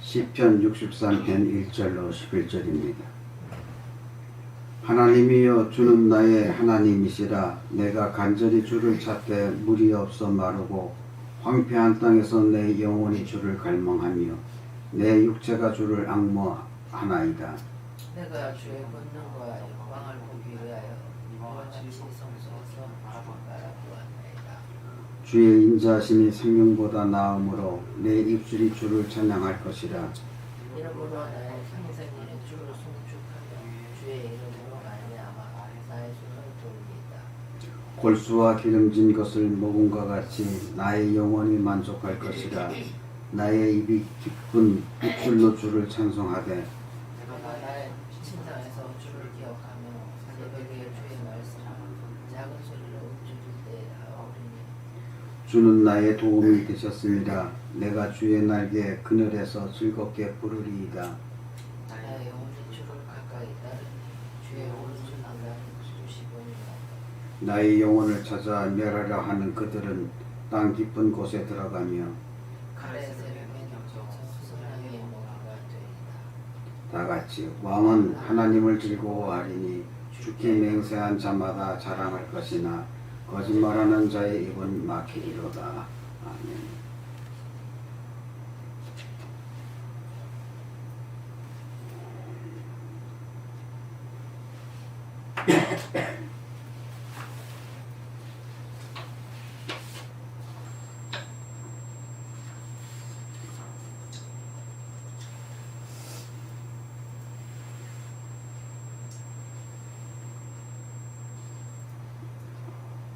시편 63편 1절로 11절입니다. 하나님이여 주는 나의 하나님이시라. 내가 간절히 주를 찾되 물이 없어 마르고 황폐한 땅에서 내 영혼이 주를 갈망하며 내 육체가 주를 앙모하나이다. 내가 주의 권능과 영광을 보기 위하여 이와 같이 성소에서 바라보았나이다. 주의 인자하심이 생명보다 나음으로 내 입술이 주를 찬양할 것이라. 이러므로 나의 평생에 주를 송축하며 주의 이름으로 말미암아 나의 손을 돌리이다. 골수와 기름진 것을 먹음과 같이 나의 영혼이 만족할 것이라. 나의 입이 기쁜 입술로 주를 찬송하되 내가 나의 친상에서 주를 기억하며 새벽에 주의 말씀을 작은 소리로 움직일 때 하오리니. 주는 나의 도움이 되셨습니다. 내가 주의 날개 그늘에서 즐겁게 부르리이다. 나의 영혼이 주를 가까이 따르니 주의 오른손 나를 붙드시거니와. 나의 영혼을 찾아 멸하려 하는 그들은 땅 깊은 곳에 들어가며 칼의 세력에 넘쳐 수선하게 먹이가 되리이다. 다같이 왕은 하나님을 즐거워하리니 주께 맹세한 자마다 자랑할 것이나 거짓말하는 자의 입은 막히리로다. 아멘.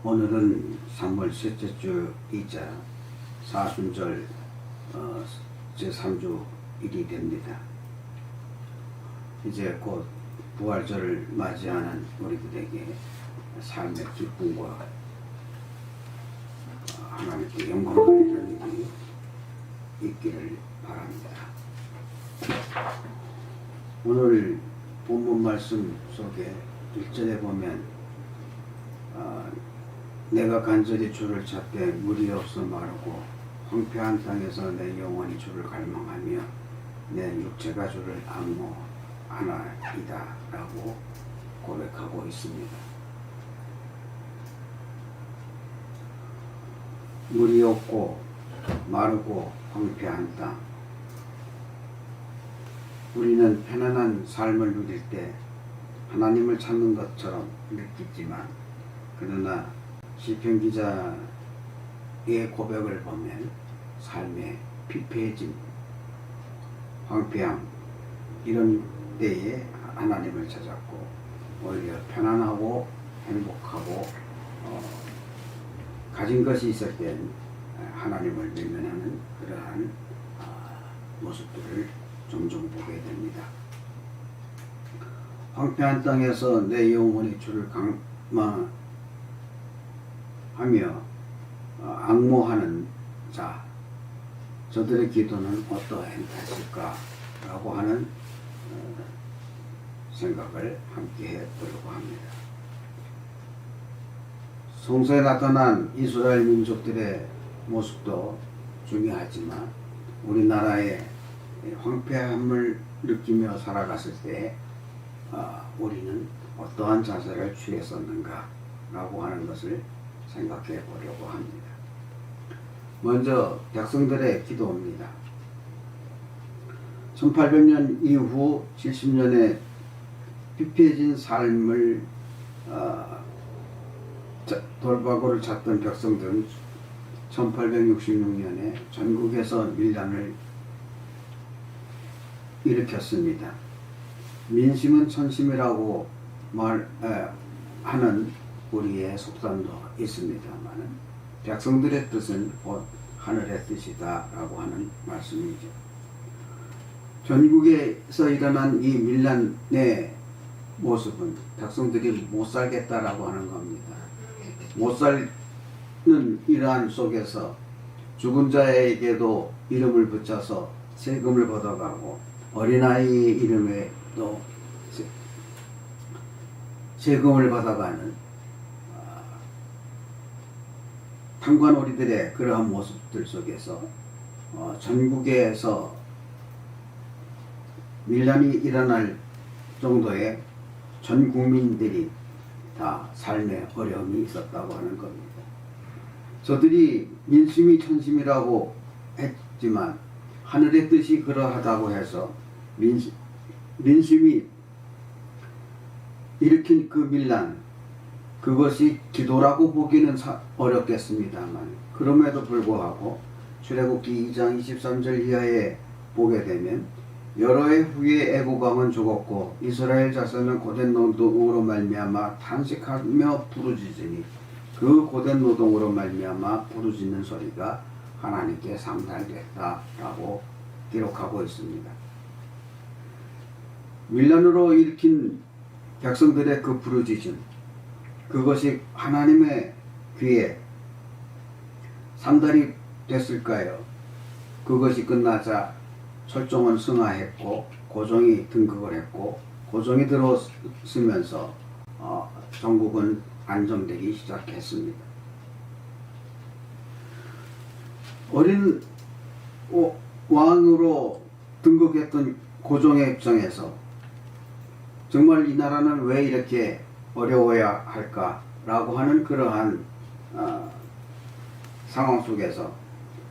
오늘은 3월 셋째 주이자 사순절 제3주일이 됩니다. 이제 곧 부활절을 맞이하는 우리들에게 삶의 기쁨과 하나님께 영광을 돌리는 일이 있기를 바랍니다. 오늘 본문 말씀 속에 1절에 보면 내가 간절히 주를 찾되 물이 없어 마르고 황폐한 땅에서 내 영혼이 주를 갈망하며 내 육체가 주를 앙모하나이다 라고 고백하고 있습니다. 물이 없고 마르고 황폐한 땅. 우리는 편안한 삶을 누릴 때 하나님을 찾는 것처럼 느끼지만 그러나 시편 기자의 고백을 보면 삶의 피폐해짐, 황폐함 이런 때에 하나님을 찾았고 오히려 편안하고 행복하고 가진 것이 있을 땐 하나님을 외면하는 그러한 모습들을 종종 보게 됩니다. 황폐한 땅에서 내 영혼이 주를 하며 앙모하는 자, 저들의 기도는 어떠했을까 라고 하는 생각을 함께 해보려고 합니다. 성서에 나타난 이스라엘 민족들의 모습도 중요하지만 우리나라의 황폐함을 느끼며 살아갔을 때 우리는 어떠한 자세를 취했었는가 라고 하는 것을 생각해 보려고 합니다. 먼저 백성들의 기도입니다. 1800년 이후 70년의 피폐해진 삶을 돌바구를 찾던 백성들은 1866년에 전국에서 밀란을 일으켰습니다. 민심은 천심이라고 하는 우리의 속담도 있습니다만 백성들의 뜻은 곧 하늘의 뜻이다 라고 하는 말씀이죠. 전국에서 일어난 이 밀란의 모습은 백성들이 못 살겠다라고 하는 겁니다. 못 살는 이러한 속에서 죽은 자에게도 이름을 붙여서 세금을 걷어가고 어린아이의 이름에 또 세금을 받아가는 탄관오리들의 그러한 모습들 속에서 전국에서 밀란이 일어날 정도의 전 국민들이 다 삶의 어려움이 있었다고 하는 겁니다. 저들이 민심이 천심이라고 했지만 하늘의 뜻이 그러하다고 해서 민심이 일으킨 그 밀란, 그것이 기도라고 보기는 어렵겠습니다만, 그럼에도 불구하고 출애굽기 2장 23절 이하에 보게 되면 여러 해 후에 애굽 왕은 죽었고 이스라엘 자손은 고된 노동으로 말미암아 탄식하며 부르짖으니 그 고된 노동으로 말미암아 부르짖는 소리가 하나님께 상달됐다라고 기록하고 있습니다. 밀란으로 일으킨 백성들의 그 부르짖음, 그것이 하나님의 귀에 상달이 됐을까요? 그것이 끝나자 철종은 승하했고 고종이 등극을 했고 고종이 들어서면서 전국은 안정되기 시작했습니다. 어린 왕으로 등극했던 고종의 입장에서 정말 이 나라는 왜 이렇게 어려워야 할까라고 하는 그러한 상황 속에서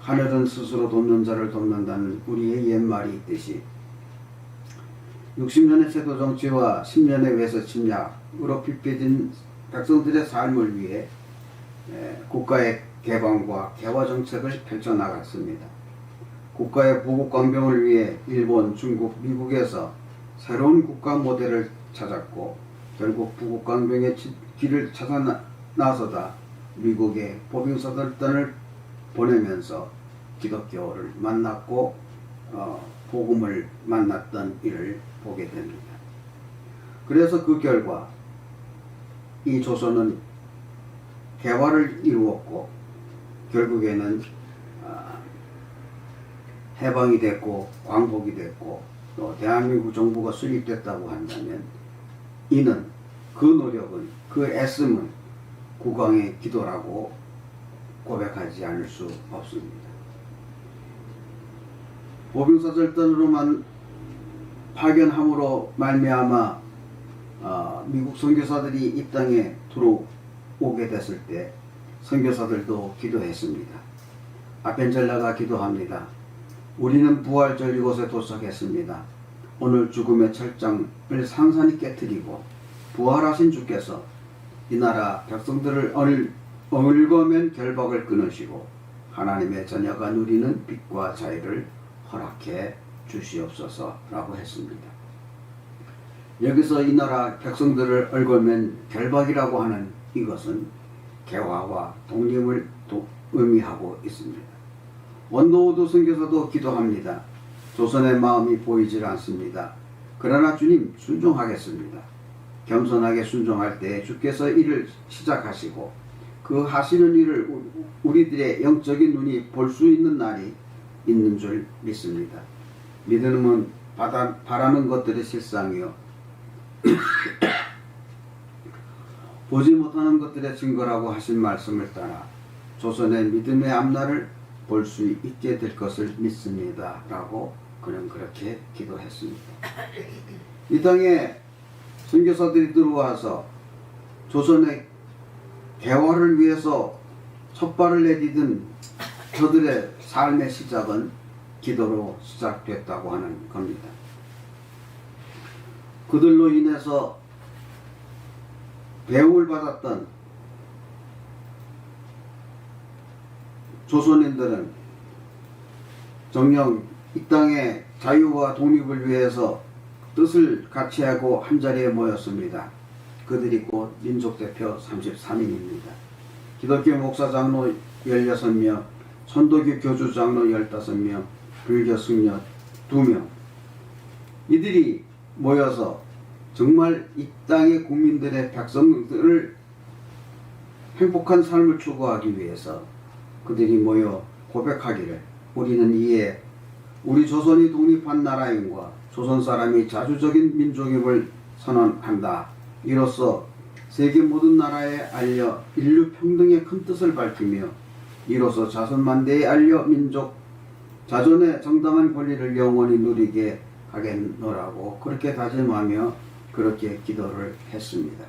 하늘은 스스로 돕는 자를 돕는다는 우리의 옛말이 있듯이 60년의 세도 정치와 10년의 외세 침략으로 핍해진 백성들의 삶을 위해 국가의 개방과 개화 정책을 펼쳐나갔습니다. 국가의 보국강병을 위해 일본, 중국, 미국에서 새로운 국가 모델을 찾았고 결국 부국강병의 길을 찾아 나서다 미국의 보병사들단을 보내면서 기독교를 만났고 복음을 만났던 일을 보게 됩니다. 그래서 그 결과 이 조선은 개화를 이루었고 결국에는 해방이 됐고 광복이 됐고 또 대한민국 정부가 수립됐다고 한다면 이는 그 노력은 그 애씀은 국왕의 기도라고 고백하지 않을 수 없습니다. 보병사절단으로만 파견함으로 말미암아 미국 선교사들이 이 땅에 들어오게 됐을 때 선교사들도 기도했습니다. 아펜젤라가 기도합니다. 우리는 부활절 이곳에 도착했습니다. 오늘 죽음의 철장을 산산히 깨뜨리고 부활하신 주께서 이 나라 백성들을 얽으면 결박을 끊으시고 하나님의 자녀가 누리는 빛과 자유를 허락해 주시옵소서라고 했습니다. 여기서 이 나라 백성들을 얽으면 결박이라고 하는 이것은 개화와 독립을 의미하고 있습니다. 원노우드 선교사도 기도합니다. 조선의 마음이 보이질 않습니다. 그러나 주님 순종하겠습니다. 겸손하게 순종할 때 주께서 일을 시작하시고 그 하시는 일을 우리들의 영적인 눈이 볼 수 있는 날이 있는 줄 믿습니다. 믿음은 바라는 것들의 실상이요 보지 못하는 것들의 증거라고 하신 말씀을 따라 조선의 믿음의 앞날을 볼 수 있게 될 것을 믿습니다. 라고 그는 그렇게 기도했습니다. 이 땅에 선교사들이 들어와서 조선의 개화를 위해서 첫발을 내디딘 저들의 삶의 시작은 기도로 시작됐다고 하는 겁니다. 그들로 인해서 배움을 받았던 조선인들은 정녕 이 땅의 자유와 독립을 위해서 뜻을 같이하고 한자리에 모였습니다. 그들이 곧 민족대표 33인입니다. 기독교 목사 장로 16명, 선도교 교주 장로 15명, 불교 승려 2명. 이들이 모여서 정말 이 땅의 국민들의 백성들을 행복한 삶을 추구하기 위해서 그들이 모여 고백하기를 우리는 이에 우리 조선이 독립한 나라임과 조선 사람이 자주적인 민족임을 선언한다. 이로써 세계 모든 나라에 알려 인류 평등의 큰 뜻을 밝히며 이로써 자손만대에 알려 민족 자존의 정당한 권리를 영원히 누리게 하겠노라고 그렇게 다짐하며 그렇게 기도를 했습니다.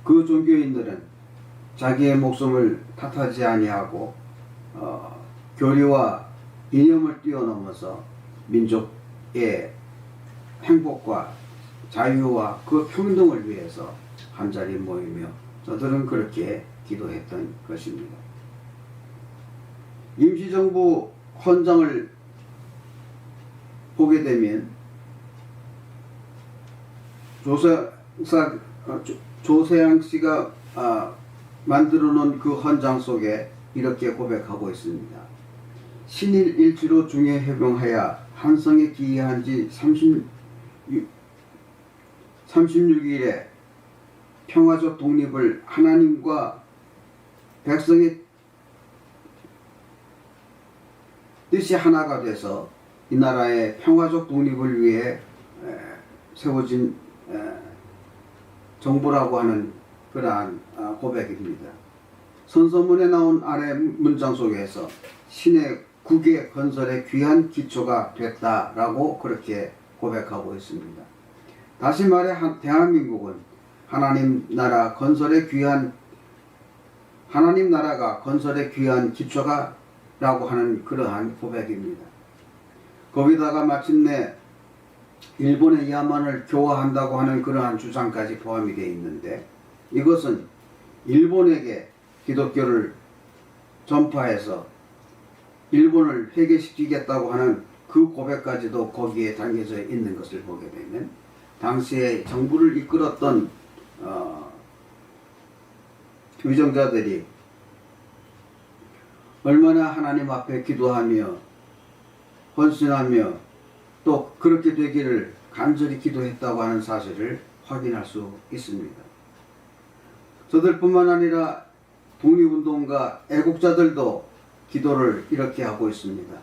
그 종교인들은 자기의 목숨을 탓하지 아니하고 교리와 이념을 뛰어넘어서 민족의 행복과 자유와 그 평등을 위해서 한자리 모이며 저들은 그렇게 기도했던 것입니다. 임시정부 헌장을 보게 되면 조세양 씨가 만들어 놓은 그 헌장 속에 이렇게 고백하고 있습니다. 신일 일치로 중에 해병하여 한성에 기이한 지 36일에 평화적 독립을 하나님과 백성의 뜻이 하나가 돼서 이 나라의 평화적 독립을 위해 세워진 정부라고 하는 그러한 고백입니다. 선서문에 나온 아래 문장 속에서 신의 국의 건설의 귀한 기초가 됐다라고 그렇게 고백하고 있습니다. 다시 말해 대한민국은 하나님 나라가 건설의 귀한 기초가 라고 하는 그러한 고백입니다. 거기다가 마침내 일본의 야만을 교화한다고 하는 그러한 주장까지 포함이 되어 있는데 이것은 일본에게 기독교를 전파해서 일본을 회개시키겠다고 하는 그 고백까지도 거기에 담겨져 있는 것을 보게 되면 당시에 정부를 이끌었던 위정자들이 얼마나 하나님 앞에 기도하며 헌신하며 또 그렇게 되기를 간절히 기도했다고 하는 사실을 확인할 수 있습니다. 저들뿐만 아니라 독립운동가 애국자들도 기도를 이렇게 하고 있습니다.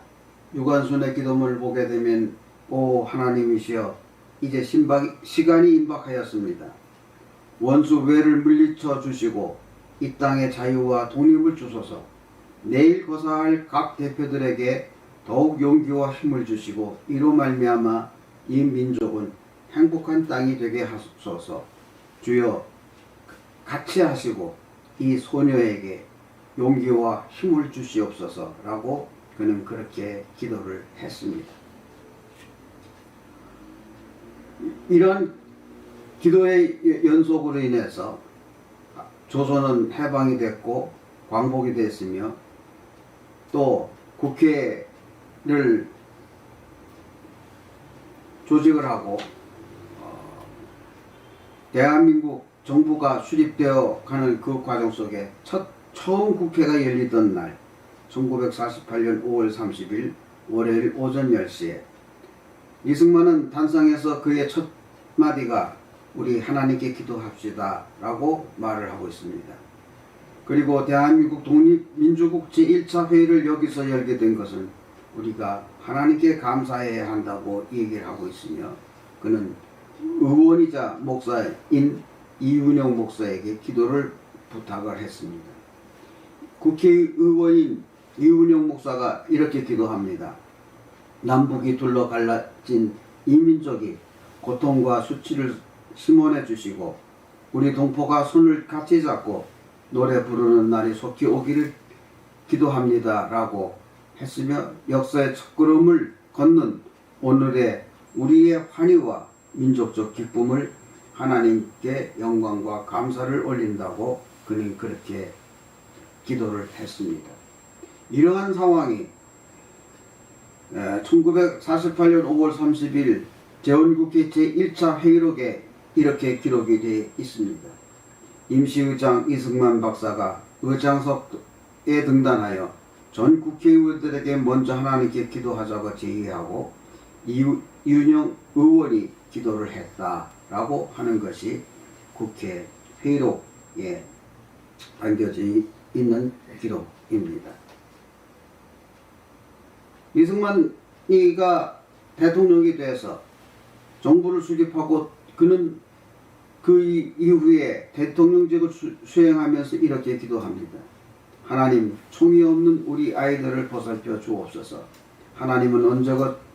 유관순의 기도문을 보게 되면 오 하나님이시여 이제 시간이 임박하였습니다. 원수 외를 물리쳐 주시고 이 땅의 자유와 독립을 주소서. 내일 거사할 각 대표들에게 더욱 용기와 힘을 주시고 이로 말미암아 이 민족은 행복한 땅이 되게 하소서. 주여 같이 하시고 이 소녀에게 용기와 힘을 주시옵소서 라고 그는 그렇게 기도를 했습니다. 이런 기도의 연속으로 인해서 조선은 해방이 됐고 광복이 됐으며 또 국회를 조직을 하고 대한민국 정부가 수립되어 가는 그 과정 속에 처음 국회가 열리던 날 1948년 5월 30일 월요일 오전 10시에 이승만은 단상에서 그의 첫 마디가 우리 하나님께 기도합시다 라고 말을 하고 있습니다. 그리고 대한민국 독립민주국 제1차 회의를 여기서 열게 된 것은 우리가 하나님께 감사해야 한다고 얘기를 하고 있으며 그는 의원이자 목사인 이윤영 목사에게 기도를 부탁을 했습니다. 국회의원인 이윤영 목사가 이렇게 기도합니다. 남북이 둘러 갈라진 이 민족이 고통과 수치를 심원해 주시고 우리 동포가 손을 같이 잡고 노래 부르는 날이 속히 오기를 기도합니다 라고 했으며 역사의 첫걸음을 걷는 오늘의 우리의 환희와 민족적 기쁨을 하나님께 영광과 감사를 올린다고 그는 그렇게 기도를 했습니다. 이러한 상황이 1948년 5월 30일 재헌국회 제1차 회의록에 이렇게 기록이 되어 있습니다. 임시의장 이승만 박사가 의장석에 등단하여 전 국회의원들에게 먼저 하나님께 기도하자고 제의하고 이윤영 의원이 기도를 했다라고 하는 것이 국회 회의록에 담겨져 있는 기록입니다. 이승만이가 대통령이 돼서 정부를 수립하고 그는 그 이후에 대통령직을 수행하면서 이렇게 기도합니다. 하나님, 총이 없는 우리 아이들을 보살펴 주옵소서. 하나님은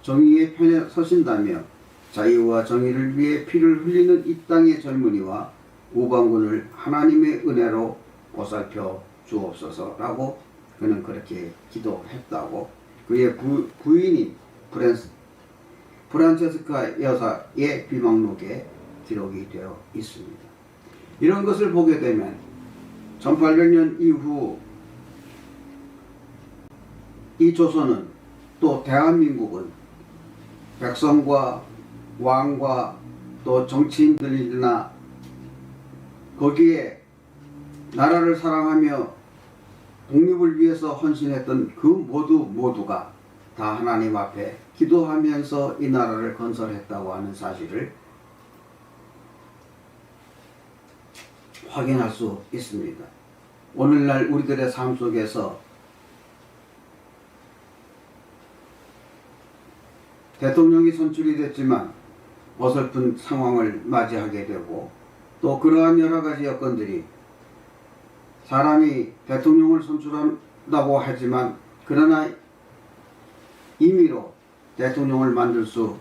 정의의 편에 서신다며 자유와 정의를 위해 피를 흘리는 이 땅의 젊은이와 우방군을 하나님의 은혜로 보살펴 주옵소서라고 그는 그렇게 기도했다고 그의 부인인 프란체스카 여사의 비망록에 기록이 되어 있습니다. 이런 것을 보게 되면 1800년 이후 이 조선은 또 대한민국은 백성과 왕과 또 정치인들이나 거기에 나라를 사랑하며 독립을 위해서 헌신했던 그 모두가 다 하나님 앞에 기도하면서 이 나라를 건설했다고 하는 사실을 확인할 수 있습니다. 오늘날 우리들의 삶 속에서 대통령이 선출이 됐지만 어설픈 상황을 맞이하게 되고 또 그러한 여러 가지 여건들이 사람이 대통령을 선출한다고 하지만 그러나 임의로 대통령을 만들 수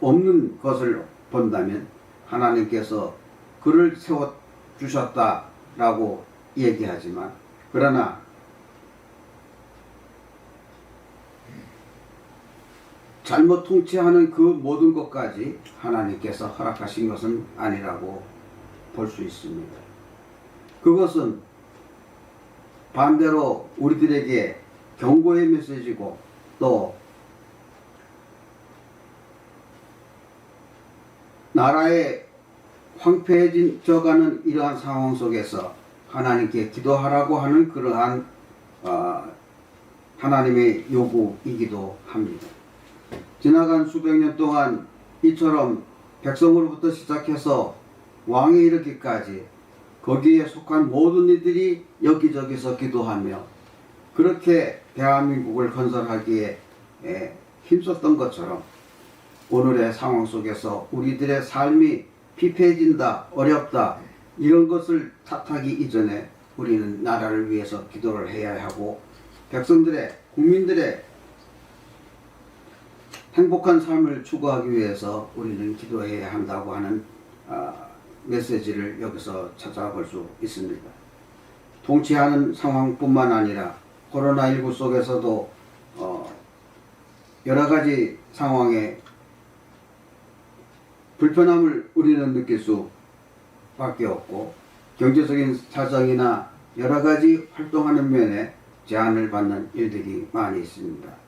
없는 것을 본다면 하나님께서 그를 세워주셨다라고 얘기하지만 그러나 잘못 통치하는 그 모든 것까지 하나님께서 허락하신 것은 아니라고 볼 수 있습니다. 그것은 반대로 우리들에게 경고의 메시지고 또 나라의 황폐해져가는 이러한 상황 속에서 하나님께 기도하라고 하는 그러한 하나님의 요구이기도 합니다. 지나간 수백 년 동안 이처럼 백성으로부터 시작해서 왕에 이르기까지 거기에 속한 모든 이들이 여기저기서 기도하며 그렇게 대한민국을 건설하기에 힘썼던 것처럼 오늘의 상황 속에서 우리들의 삶이 피폐해진다, 어렵다 이런 것을 탓하기 이전에 우리는 나라를 위해서 기도를 해야 하고 백성들의, 국민들의 행복한 삶을 추구하기 위해서 우리는 기도해야 한다고 하는 메시지를 여기서 찾아볼 수 있습니다. 통치하는 상황뿐만 아니라 코로나19 속에서도 여러 가지 상황에 불편함을 우리는 느낄 수밖에 없고 경제적인 사정이나 여러 가지 활동하는 면에 제한을 받는 일들이 많이 있습니다.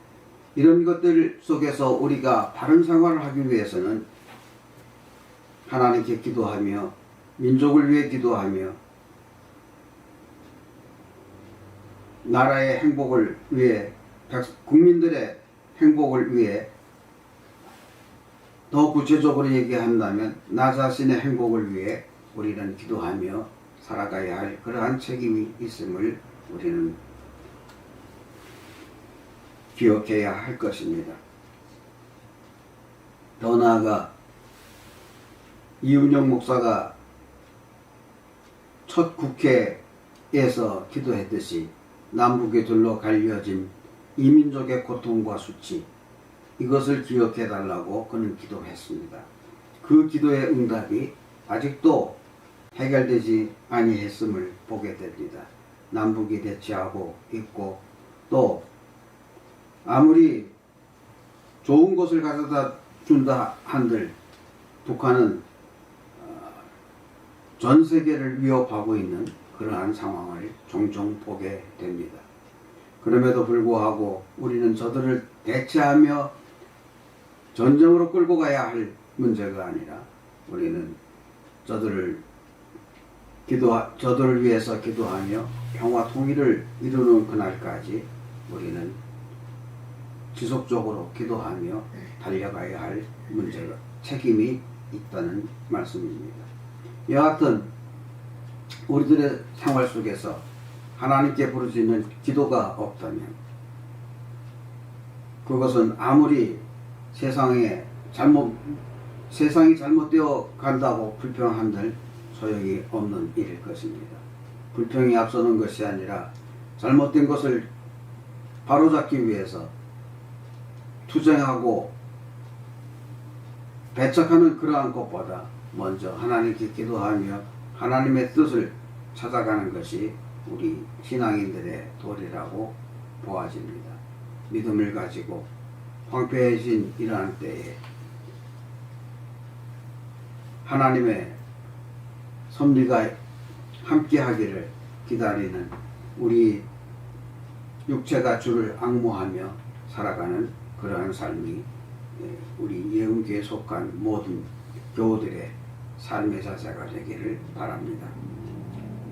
이런 것들 속에서 우리가 바른 생활을 하기 위해서는 하나님께 기도하며 민족을 위해 기도하며 나라의 행복을 위해 국민들의 행복을 위해 더 구체적으로 얘기한다면 나 자신의 행복을 위해 우리는 기도하며 살아가야 할 그러한 책임이 있음을 우리는 기억해야 할 것입니다. 더 나아가 이은영 목사가 첫 국회에서 기도했듯이 남북에 둘러 갈려진 이민족의 고통과 수치 이것을 기억해 달라고 그는 기도했습니다. 그 기도의 응답이 아직도 해결되지 아니했음을 보게 됩니다. 남북이 대치하고 있고 또 아무리 좋은 것을 가져다 준다 한들 북한은 전 세계를 위협하고 있는 그러한 상황을 종종 보게 됩니다. 그럼에도 불구하고 우리는 저들을 대체하며 전쟁으로 끌고 가야 할 문제가 아니라 우리는 저들을 위해서 기도하며 평화 통일을 이루는 그날까지 우리는 지속적으로 기도하며 달려가야 할 문제가 책임이 있다는 말씀입니다. 여하튼 우리들의 생활 속에서 하나님께 부르짖는 기도가 없다면 그것은 아무리 세상이 잘못되어 간다고 불평한들 소용이 없는 일일 것입니다. 불평이 앞서는 것이 아니라 잘못된 것을 바로잡기 위해서 투쟁하고 배척하는 그러한 것보다 먼저 하나님께 기도하며 하나님의 뜻을 찾아가는 것이 우리 신앙인들의 도리라고 보아집니다. 믿음을 가지고 황폐해진 이러한 때에 하나님의 섭리가 함께하기를 기다리는 우리 육체가 주를 앙모하며 살아가는 그러한 삶이 우리 예언교회에 속한 모든 교우들의 삶의 자세가 되기를 바랍니다.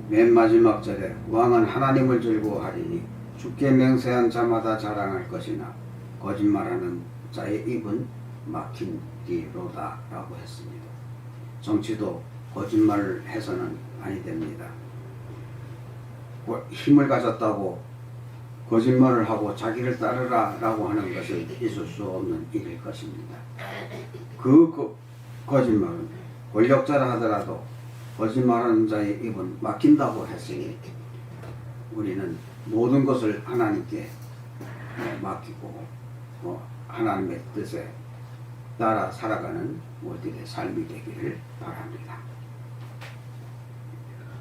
맨 마지막 절에 왕은 하나님을 즐거워하리니 주께 맹세한 자마다 자랑할 것이나 거짓말하는 자의 입은 막힌뒤로다 라고 했습니다. 정치도 거짓말을 해서는 아니 됩니다. 힘을 가졌다고 거짓말을 하고 자기를 따르라 라고 하는 것은 있을 수 없는 일일 것입니다. 그 거짓말은 권력자라 하더라도 거짓말하는 자의 입은 막힌다고 했으니 우리는 모든 것을 하나님께 맡기고 하나님의 뜻에 따라 살아가는 우리들의 삶이 되기를 바랍니다.